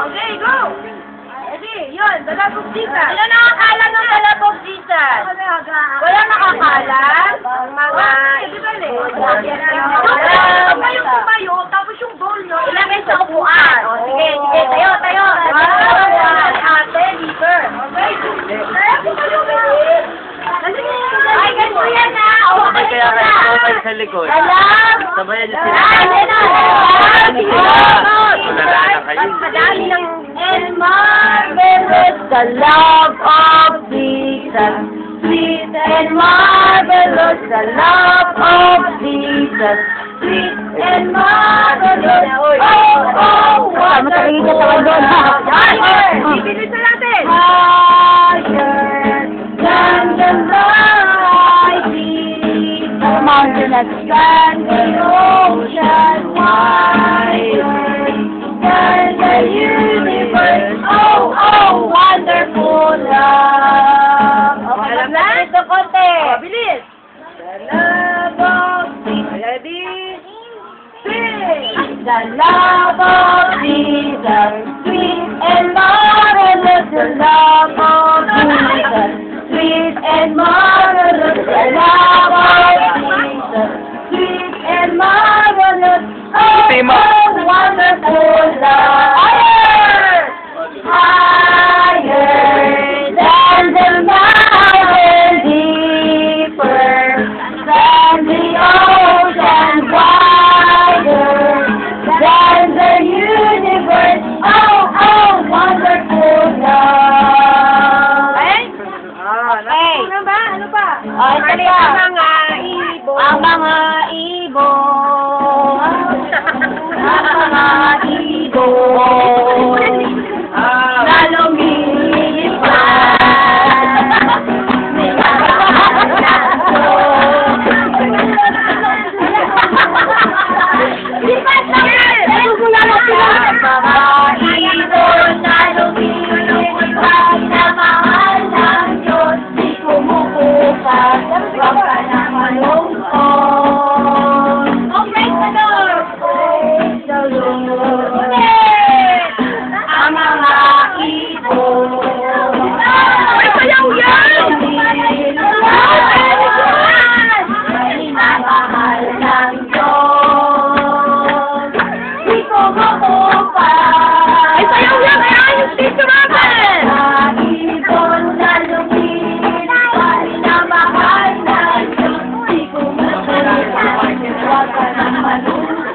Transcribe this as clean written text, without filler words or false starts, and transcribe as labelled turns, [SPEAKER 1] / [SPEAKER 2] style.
[SPEAKER 1] Okay, go! Ready, yun, the love of Jesus. Sino nakakalam ng the love of Jesus? Wala nakakalam? Mga... Tumayo, tapos yung goal nyo, ilagay sa upuan. O, sige, tayo. Ate, liver. Okay? Ay, ganito yan na.
[SPEAKER 2] Sabay kaya kayo sa likod.
[SPEAKER 1] Alam!
[SPEAKER 2] Sabayan niyo sila.
[SPEAKER 1] Madami ng... And marvelous the love of Jesus. Sweet and marvelous the love of Jesus. Sweet and marvelous. Oh, what a love. Higher! Bilisan natin! Higher than the mighty mountain that stands the ocean wide. Than the universe. Oh, wonderful love. Okay, alam na? Ito konti. Bilis. The love of Jesus. Ready? Sing. The love of Jesus. Sweet and marvelous. The love of Jesus. Sweet and marvelous. The love of Jesus. Sweet and marvelous. Oh, wonderful love. Higher than the mountain, deeper than the ocean, wider than the universe. Oh, wonderful love. Okay. Ano ba? Ano pa? Ang mga ibon. Ang mga ibon. Ang mga ibon. Na lumilipad. Lipat lang yan! Nagugula na sila! Mga ibon na lumilipad na mahal ng Diyos, di kumukupas, wag ka na malungkot. Okay, Lord! Praise the Lord! Ang mga ibon. Ay, sayaw yan! Mahal ng Diyos, di kumukupas. Ay, sayaw yan! Kaya yung teacher natin! Mga ibon na lumilipad na mahal ng Diyos, di kumukupas, wag ka na malungkot.